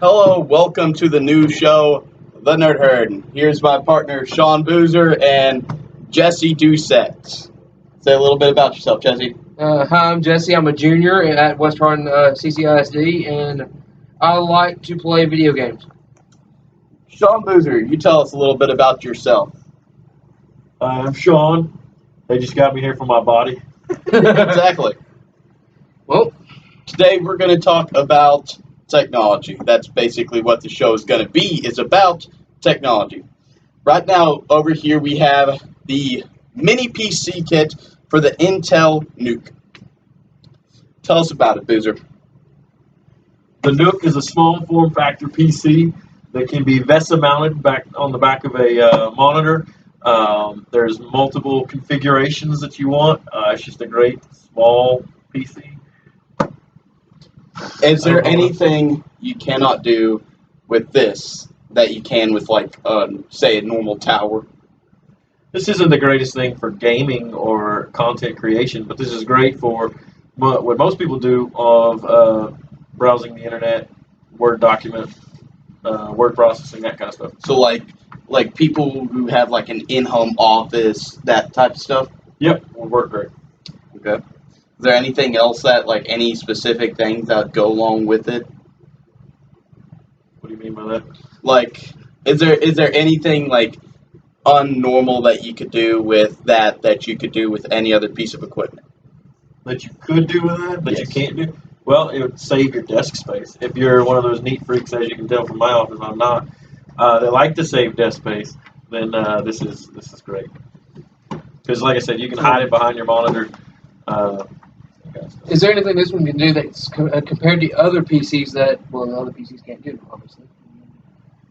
Hello, welcome to the new show, The Nerd Herd. Here's my partner, Sean Boozer and Jesse Doucette. Say a little bit about yourself, Jesse. Hi, I'm Jesse. I'm a junior at West Hardin CCISD, and I like to play video games. Sean Boozer, you tell us a little bit about yourself. I'm Sean. They just got me here for my body. Exactly. Well, Today we're going to talk about technology. That's basically what the show is going to be, is about technology. Right now, over here we have the mini PC kit for the Intel Nuke. Tell us about it, Boozer. The Nook is a small form factor PC that can be VESA mounted back on the back of a monitor. There's multiple configurations that you want. It's just a great small PC. Is there anything you cannot do with this that you can with, like, say, a normal tower? This isn't the greatest thing for gaming or content creation, but this is great for what most people do of browsing the internet, Word document, word processing, that kind of stuff. So, like people who have, like, an in-home office, that type of stuff? Yep, will work great. Okay. Is there anything else that, like, any specific things that go along with it? What do you mean by that? Like, is there anything, like, unnormal that you could do with that you could do with any other piece of equipment? That you could do with that, but you Yes. can't do? Well, it would save your desk space. If you're one of those neat freaks, as you can tell from my office, I'm not. They like to save desk space. Then this is great. Because, like I said, you can hide it behind your monitor. That kind of stuff. is there anything this one can do that's compared to other PCs that, well, the other PCs can't do, obviously?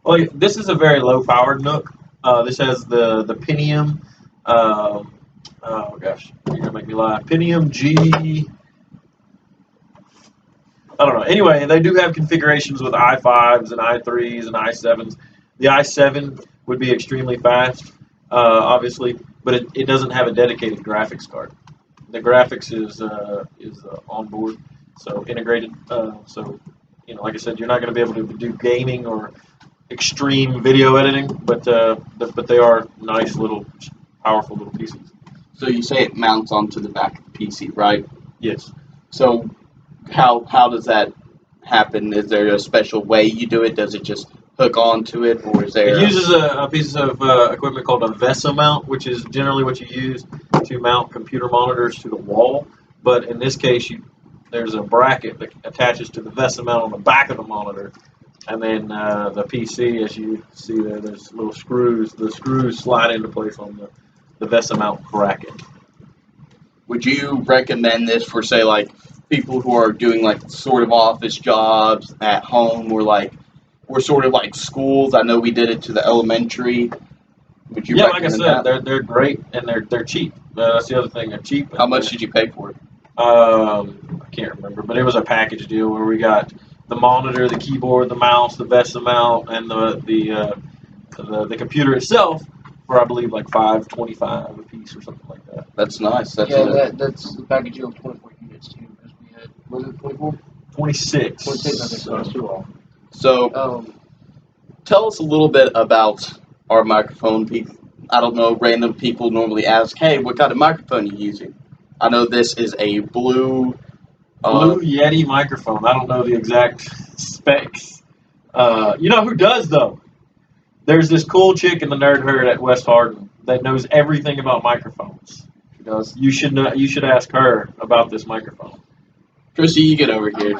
Well, this is a very low-powered Nook. This has the Pentium. Oh gosh, you're gonna make me lie. Pentium G. I don't know. Anyway, they do have configurations with i5s and i3s and i7s. The i7 would be extremely fast, obviously, but it doesn't have a dedicated graphics card. The graphics is on board, so integrated. So, like I said, you're not going to be able to do gaming or extreme video editing, but they are nice little, powerful little pieces. So you say it mounts onto the back of the PC, right? Yes. So how does that happen? Is there a special way you do it? Does it just hook onto it, or is there? It uses a piece of equipment called a VESA mount, which is generally what you use to mount computer monitors to the wall. But in this case, there's a bracket that attaches to the VESA mount on the back of the monitor. And then the PC, as you see there, there's little screws. The screws slide into place on the VESA mount bracket. Would you recommend this for, say, like, people who are doing, like, sort of office jobs at home, or sort of like schools? I know we did it to the elementary. Would you Yeah, like I recommend said, that? they're great and they're cheap. That's the other thing. They're cheap. How much did you pay for it? I can't remember, but it was a package deal where we got the monitor, the keyboard, the mouse, the VESA mount, and the computer itself for, I believe, like $5.25 a piece or something like that. That's nice. That's That's the package deal of 24 units, too, because we had, was it 24? 26. 26, I think so. That's too long. So tell us a little bit about our microphone. I don't know, random people normally ask, hey, what kind of microphone are you using? I know this is a Blue Yeti microphone. I don't know the exact specs. You know who does, though? There's this cool chick in the nerd herd at West Hardin that knows everything about microphones. She does. You should ask her about this microphone. Chrissy, you get over here.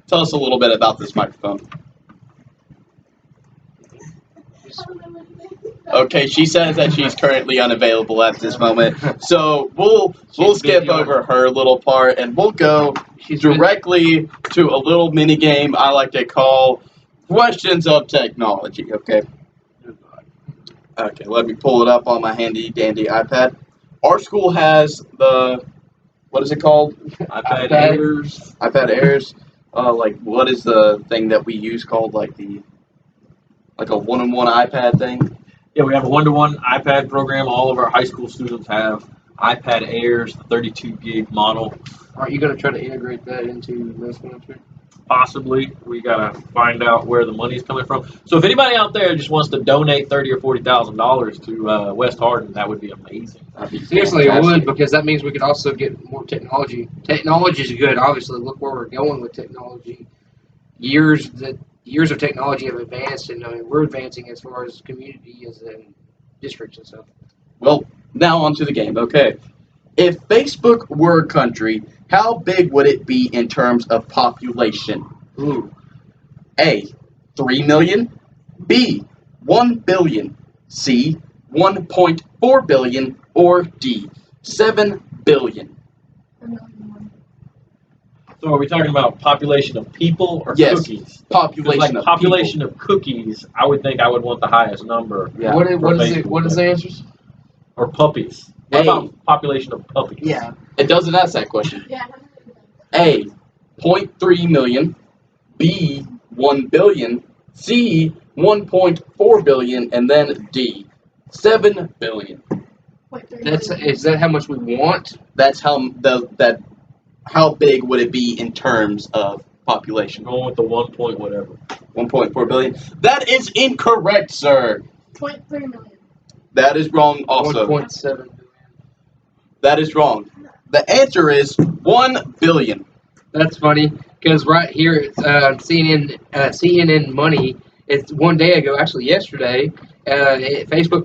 Tell us a little bit about this microphone. Okay, she says that she's currently unavailable at this moment, so we'll skip over her little part and we'll go directly to a little mini game I like to call Questions of Technology. Okay. Okay, let me pull it up on my handy dandy iPad. Our school has what is it called? iPad Airs. iPad Airs. Like, what is the thing that we use called, like a one-on-one iPad thing? Yeah, we have a one-to-one iPad program. All of our high school students have iPad Airs, the 32 gig model. Are you going to try to integrate that into this one? possibly. We gotta find out where the money's coming from. So if anybody out there just wants to donate $30,000 or $40,000 to West Hardin, that would be amazing. That'd be Seriously, it fantastic. would, because that means we could also get more technology. Technology is good, obviously. Look where we're going with technology. Years of technology have advanced, and I mean, we're advancing as far as community, as in districts and stuff. Well, now onto the game. Okay. If Facebook were a country, how big would it be in terms of population? Ooh. A. 3 million. B. 1 billion. C. 1.4 billion. Or D. 7 billion. So are we talking about population of people or Yes. cookies? Population Like of population people. of cookies, I would think I would want the highest number. Yeah. What is Facebook, it? What is the answers? Or puppies. What A. about population of puppies? Yeah. It doesn't ask that question. Yeah. A. 0.3 million. B. 1 billion. C. 1.4 billion. And then D. 7 billion. Is that how much we want? That's how big would it be in terms of population? Going with the 1 point whatever. 1.4 billion. That is incorrect, sir. 0.3 million. That is wrong also. 1.7 billion. That is wrong. The answer is 1 billion. That's funny, because right here it's CNN Money. It's one day ago, actually yesterday. Facebook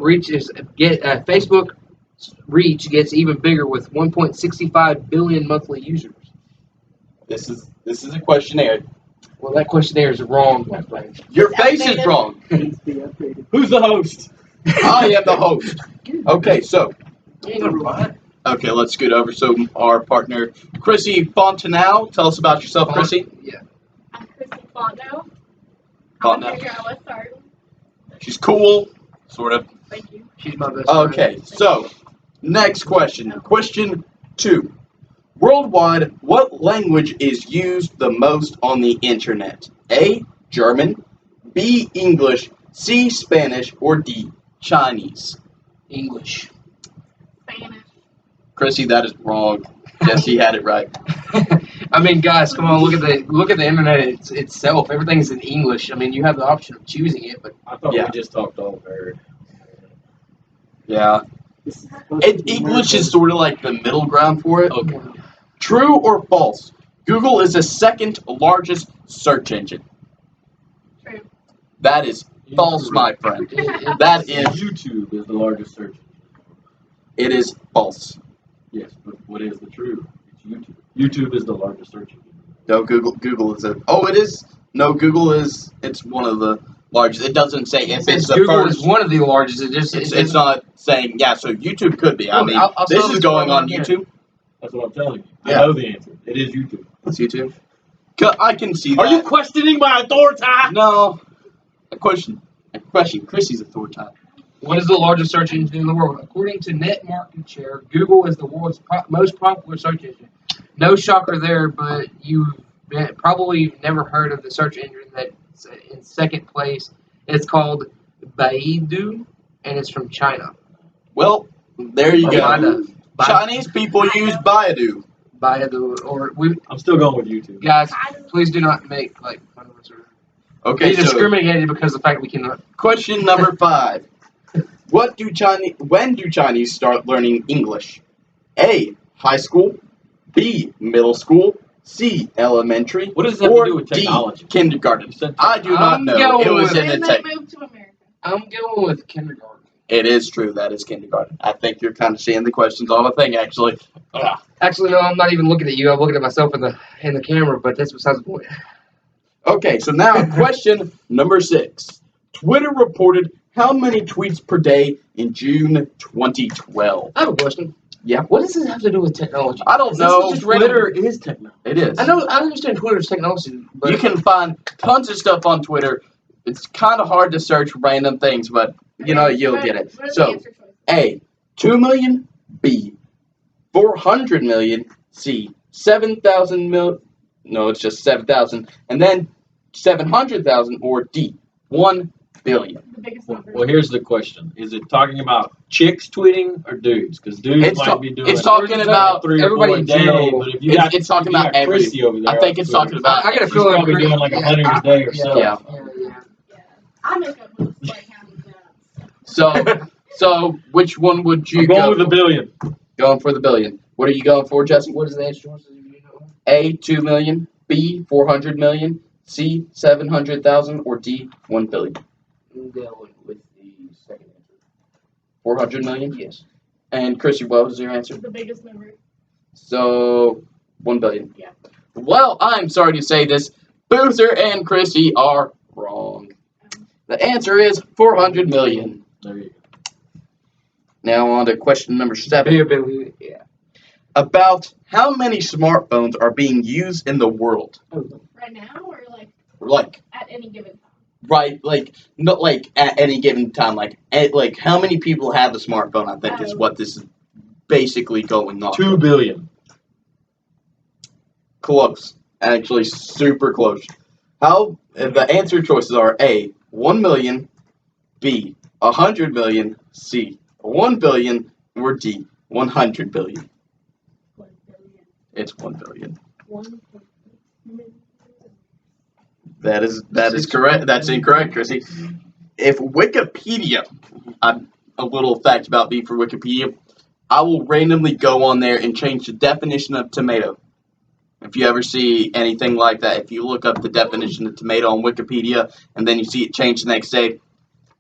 reach gets even bigger with 1.65 billion monthly users. This is a questionnaire. Well, that questionnaire is wrong, my friend. Your face is wrong. Who's the host? I am the host. Okay, so You ain't gonna buy it. okay, let's scoot over. So our partner, Chrissy Fontenau, tell us about yourself, Chrissy. Yeah. I'm Chrissy Fondo. Fondo. I'm here at West Hardin. She's cool, sort of. Thank you. She's my best friend. Okay, so next question. Question 2. Worldwide, what language is used the most on the internet? A. German. B. English. C. Spanish. Or D. Chinese. English. Spanish. Chrissy, that is wrong. Jesse had it right. I mean, guys, come on, look at the internet itself. Everything's in English. I mean, you have the option of choosing it, but I thought Yeah. we just talked all bird. Yeah. English is sort of like the middle ground for it. okay. True or false? Google is the second largest search engine. True. That is false, my friend. That is, YouTube is the largest search engine. it is false. Yes, but what is the true? It's YouTube. YouTube is the largest search engine. No, Google is it. Oh, it is. No, Google is. It's one of the largest. It doesn't say if Since it's the Google first. is one of the largest. It just It's not saying. Yeah, so YouTube could be. I Look, mean, I'll this tell is this going one on again. YouTube. That's what I'm telling you. Yeah. I know the answer. It is YouTube. It's YouTube. I can see that. Are you questioning my authority? No. A question. Chrissy's authority. What is the largest search engine in the world? According to net market share, Google is the world's most popular search engine. No shocker there, but you've probably never heard of the search engine that's in second place. It's called Baidu, and it's from China. Well, there you Or go. Baidu. Chinese people use Baidu. Baidu, or we I'm still going with YouTube. guys, please do not make like fun of us or Okay, be so discriminated because of the fact we cannot. question number 5. When do Chinese start learning English? A. High school. B. Middle school. C. Elementary. What does that have or to do with D. technology? Kindergarten. You said I do not I'm know. going It was with- in When the they tech. moved to America. I'm going with kindergarten. It is true. That is kindergarten. I think you're kind of seeing the questions on a thing, actually. Actually, no, I'm not even looking at you. I'm looking at myself in the camera. But that's besides the point. Okay, so now question number 6. Twitter reported how many tweets per day in June 2012? I have a question. Yeah. What does this have to do with technology? I don't This know. is just random- Twitter is technology. It is. I know. I understand Twitter's technology, but You can find tons of stuff on Twitter. It's kind of hard to search random things, but you'll get it. What are the So, answer choices? A, 2 million. B, 400 million. C, 7,000 mil. No, it's just 7,000. And then 700,000. Or D, 1 billion. The biggest Well, number. well, here's the question: is it talking about chicks tweeting or dudes? Because dudes It's might ta- be doing it's talking about 3 or everybody 4 a in day. general. But if you It's talking about Chrissy over there, I think on it's Twitter, talking about. I got a she's feeling probably doing like 100 a day herself. Yeah. Yeah. I make up moves like counting down. So which one would you I'm going go with for? $1 billion. Going for the billion. What are you going for, Jesse? What is the answer choices? If you know? A, 2 million, B, 400 million, C, 700,000, or D, 1 billion. I'm going with the second answer. 400 million? Yes. And Chrissy, what was your answer? The biggest number. So, 1 billion. Yeah. Well, I'm sorry to say this. Boother and Chrissy are wrong. The answer is 400 million. There you go. Now on to question number 7. Yeah. About how many smartphones are being used in the world? Right now, or Like, at any given time? right, like, not like at any given time. Like how many people have a smartphone, I think is what this is basically going on. 2 billion. Close. Actually, super close. The answer choices are A, 1 million, B, 100 million, C, 1 billion, or D, 100 billion. 1 billion. It's 1 billion. 1 million. That is correct. That's incorrect, Chrissy. If Wikipedia, a little fact about me for Wikipedia, I will randomly go on there and change the definition of tomato. If you ever see anything like that, if you look up the definition of tomato on Wikipedia and then you see it change the next day,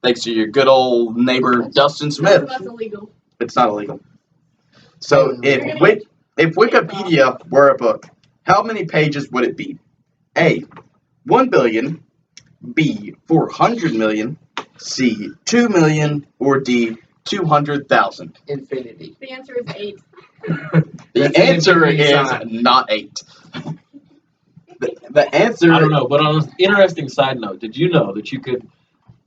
thanks to your good old neighbor Dustin Smith, That's illegal. it's not illegal. So if Wikipedia were a book, how many pages would it be? A, 1 billion, B, 400 million, C, 2 million, or D, 200,000. Infinity. The answer is 8. The That's answer an infinity is sign. not 8. The answer. I don't know, but on an interesting side note, did you know that you could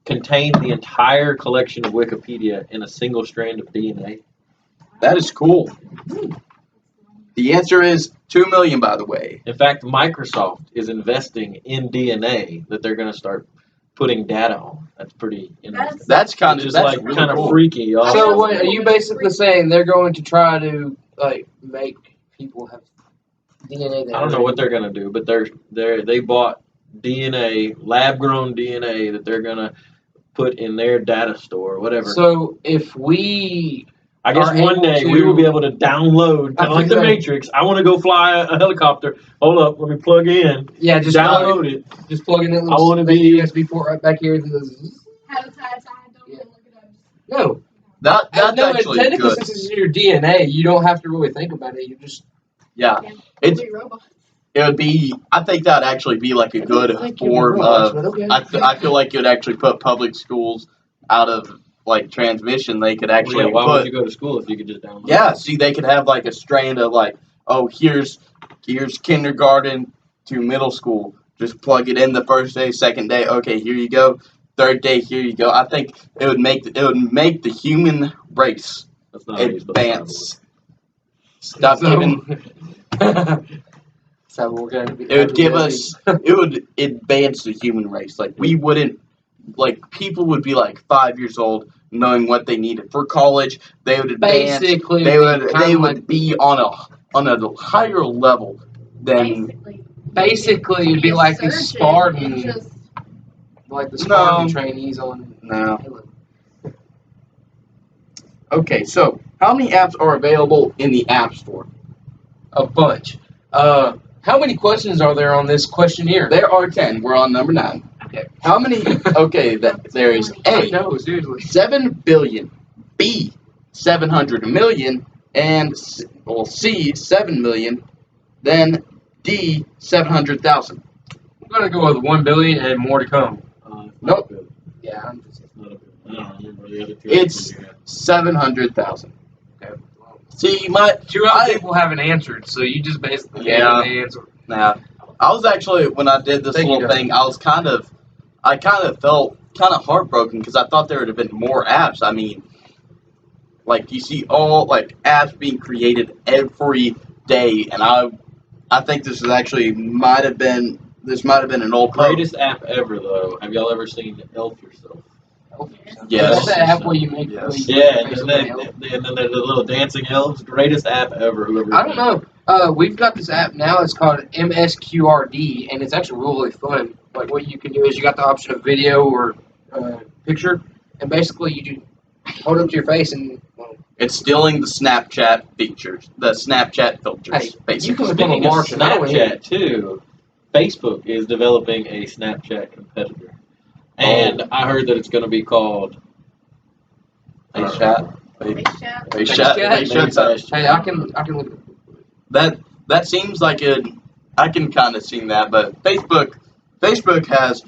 contain the entire collection of Wikipedia in a single strand of DNA? That is cool. The answer is 2 million, by the way. In fact, Microsoft is investing in DNA that they're going to start putting data on. That's pretty interesting. That's kind Which of is that's like really kind of cool. freaky. Also. So what are you basically saying? They're going to try to like make people have DNA that I don't know what they're going to do, but they bought DNA, lab-grown DNA that they're going to put in their data store or whatever. So if we I guess are one able day to- we will be able to download, kind of like the Matrix. I want to go fly a helicopter. Hold up, let me plug in. just Download it. just plug in that I little wanna be- USB port right back here. Don't Yeah. look it up. No, That's no. actually Technically, good. since it's in your DNA, you don't have to really think about it. You just Yeah, It's- Complete robots. it would be. I think that'd actually be like a good Like you're form robots, of. but okay. I feel like it would actually put public schools out of like transmission. They could actually Why would put. you go to school if you could just download Yeah, it? see, they could have like a strand of like, oh, here's kindergarten to middle school. Just plug it in the first day, second day. Okay, here you go. Third day, here you go. I think it would make the human race That's not how you're supposed to advance. Stop giving. So we're gonna be. It would give us. It would advance the human race. Like we wouldn't. Like people would be like 5 years old, knowing what they needed for college. They would advance. Basically, They would like, be on a higher level than. Basically, it'd be like the surgeon Spartan, and just like the Spartan No. trainees on. No. Okay, so how many apps are available in the App Store? A bunch. How many questions are there on this questionnaire? There are 10. We're on number 9. Okay. How many? Okay, there is I A, know, seriously. 7 billion, B, 700 million, and C, 7 million, then D, 700,000. I'm gonna go with 1 billion and more to come. Nope. Yeah, I'm just. It's not a bit. I don't remember the other two. It's 700,000. Okay. See, Two other people haven't answered, so you just basically gave Yeah. them the answer. Nah, I was actually when I did this Thank you, little thing, I kind of felt kind of heartbroken because I thought there would have been more apps. I mean, like you see all like apps being created every day, and I think this is actually might have been This might have been an old post. Greatest app ever, though. Have y'all ever seen Elf Yourself? Yes. That's the app where you make. Yes. Where you Yeah, make and somebody then, else. and then there's the little dancing elves. Greatest app ever. Whoever. I don't know. We've got this app now. It's called MSQRD, and it's actually really fun. Like what you can do is you got the option of video or picture, and basically you do hold it up to your face and. Well, It's stealing the Snapchat features, the Snapchat filters, Hey, basically. you can become a Speaking of Martian. I don't Snapchat, too, Facebook is developing a Snapchat competitor. And I heard that it's going to be called Face chat. Face chat. Face Face chat. chat. Face chat. Hey, I can look at it. That seems like I can kind of see that, but Facebook has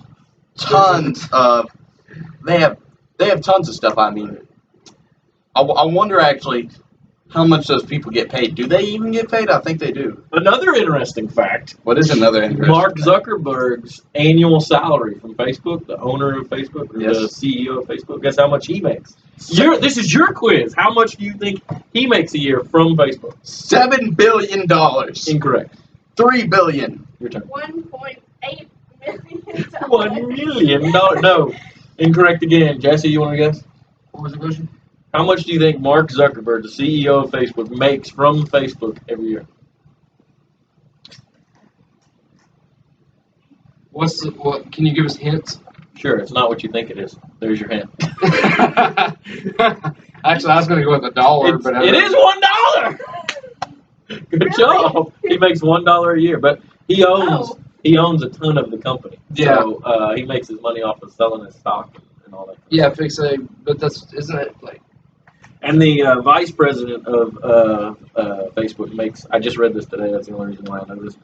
tons of they have tons of stuff. I mean, I wonder actually how much those people get paid. Do they even get paid? I think they do. Another interesting fact. What is another interesting Mark fact? Zuckerberg's annual salary from Facebook, the owner of Facebook, or Yes. the CEO of Facebook, guess how much he makes? This is your quiz. How much do you think he makes a year from Facebook? $7 billion. Incorrect. $3 billion. Your turn. $1.8 million. $1 million. No. Incorrect again. Jesse, you want to guess? What was the question? How much do you think Mark Zuckerberg, the CEO of Facebook, makes from Facebook every year? What? Can you give us hints? Sure, it's not what you think it is. There's your hint. Actually, I was going to go with $1, but It is $1. Good Really? job. He makes $1 a year, but he owns Oh. a ton of the company. Yeah. So he makes his money off of selling his stock and all that. Yeah, but isn't it like? And the vice president of Facebook makes. I just read this today. That's the only reason why I know this.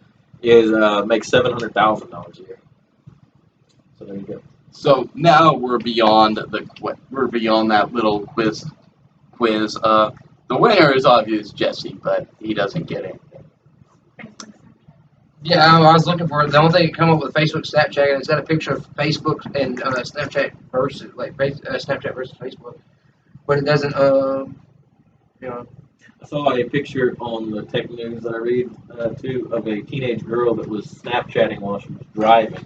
Makes $700,000 a year. So there you go. So now we're beyond that little quiz. The winner is obvious Jesse, but he doesn't get it. Yeah, I was looking for it. The only thing that come up with Facebook, Snapchat, and it's got a picture of Facebook and Snapchat versus Snapchat versus Facebook, but it doesn't. I saw a picture on the tech news that I read too of a teenage girl that was Snapchatting while she was driving,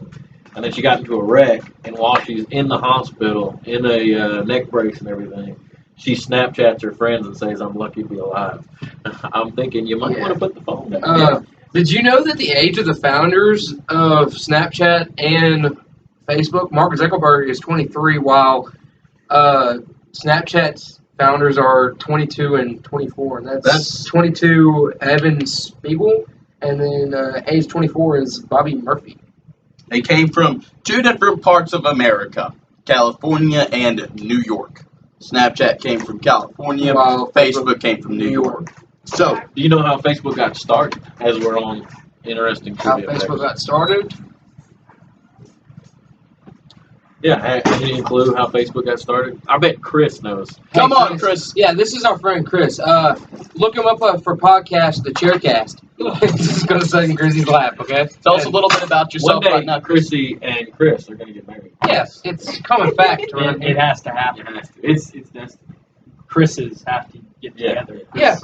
and then she got into a wreck. And while she's in the hospital in a neck brace and everything, she Snapchats her friends and says, "I'm lucky to be alive." I'm thinking you might want to put the phone down. Did you know that the age of the founders of Snapchat and Facebook, Mark Zuckerberg is 23, while Snapchat's founders are 22 and 24, and that's 22 Evan Spiegel, and then age 24 is Bobby Murphy. They came from two different parts of America, California and New York. Snapchat came from California, While Facebook came from New York. So, Do you know how Facebook got started? As we're on interesting How trivia Facebook facts. got started? Yeah, any clue how Facebook got started? I bet Chris knows. come Hey, on, Chris. Yeah, this is our friend Chris. Look him up for podcast, the Chaircast. Just gonna say in Chrissy's lap, okay? Tell us a little bit about One yourself day, right now, Chris. Chrissy and Chris are going to get married. Yes, it's common fact around It here. has to happen. It has to. It's destiny. Chris's have to get Yeah. together. Yeah.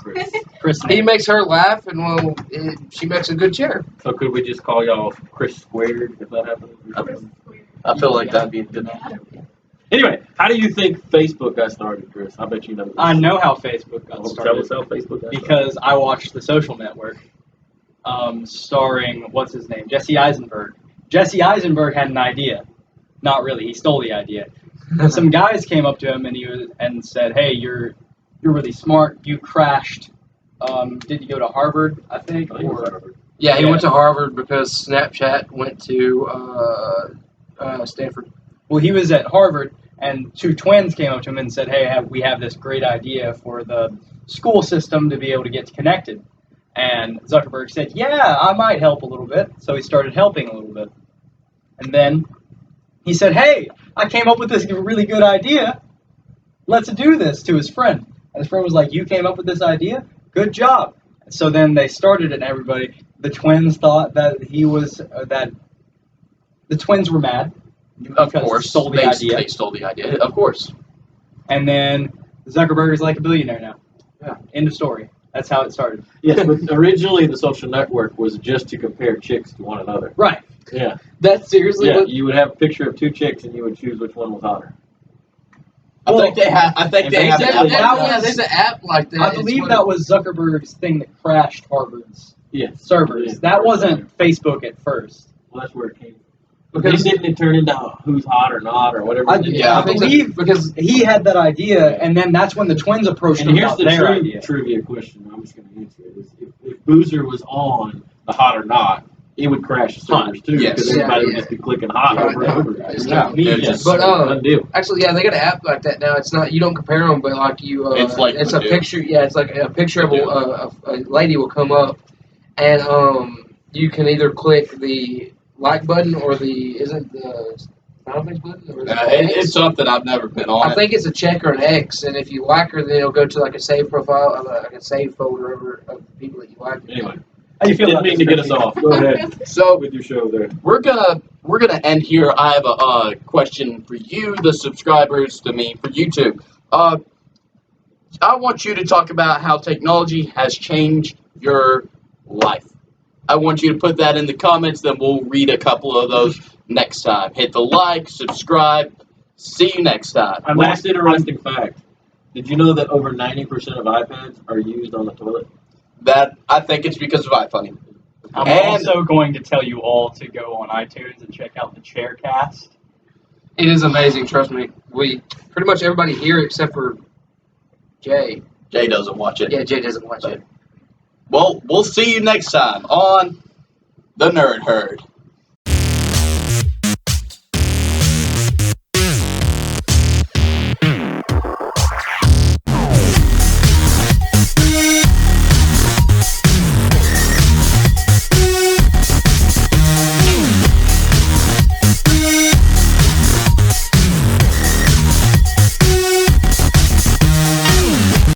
Chris. He makes her laugh, and she makes a good chair. So could we just call y'all Chris Squared if that happens? I feel like that'd be a good. Anyway, how do you think Facebook got started, Chris? I bet you know this. I know how Facebook got Tell us started how Facebook got because I watched The Social Network, starring what's his name, Jesse Eisenberg. Jesse Eisenberg had an idea. Not really. He stole the idea. Some guys came up to him and said, "Hey, you're really smart. You crashed. Did you go to Harvard? I think." started. Or Yeah, he Yeah. went to Harvard because Snapchat went to Stanford. well, he was at Harvard, and two twins came up to him and said, "Hey, we have this great idea for the school system to be able to get connected." And Zuckerberg said, "Yeah, I might help a little bit." So he started helping a little bit. And then he said, "Hey, I came up with this really good idea. Let's do this," to his friend. And his friend was like, "You came up with this idea? Good job." So then they started it, and the twins thought that he was, that the twins were mad. Of Because course, stole the they, idea. they stole the idea. Of course. And then Zuckerberg is like a billionaire now. Yeah. End of story. That's how it started. Yes, but originally the social network was just to compare chicks to one another. Right. Yeah. That's seriously Yeah. what. You would have a picture of two chicks, and you would choose which one was hotter. I think they have. I think and they have an basically app like that Yeah, was- there's an app like that. I It's believe what- that was Zuckerberg's thing that crashed Harvard's Yeah. servers. Yeah. That wasn't Facebook at first. Well, that's where it came. because They didn't turn into who's hot or not or whatever. I, it is. Yeah, I believe because he had that idea, and then that's when the twins approached And him here's about the their true idea. trivia question. I'm just going to answer it. Is if Boozer was on the hot or not, it would crash the servers too Yes. because everybody would Yeah, just be clicking hot Hot, over and hot, over. right. It's Yeah. not me. It's just- But, done deal. actually, yeah, they got an app like that now. It's not you don't compare them, but like you, It's like it's a Badoo. picture. Yeah, it's like a picture of a lady will come up, and you can either click the like button or the isn't the final things button or is it X? It's something I've never been on. I think it's a check or an X, and if you like her, then it'll go to like a save profile, like a save folder of people that you like. Anyway, How you feel didn't about mean this, to get us Ricky? off. Go ahead So with your show there. we're gonna end here. I have a question for you, the subscribers, to me for YouTube. I want you to talk about how technology has changed your life. I want you to put that in the comments. Then we'll read a couple of those next time. Hit the like, subscribe. See you next time. Last interesting fact. Did you know that over 90% of iPads are used on the toilet? That I think it's because of iFunny. I'm And- also going to tell you all to go on iTunes and check out the Chaircast. It is amazing. Trust me. We pretty much everybody here except for Jay. Jay doesn't watch it. Yeah, Jay doesn't watch it. Well, we'll see you next time on the Nerd Herd.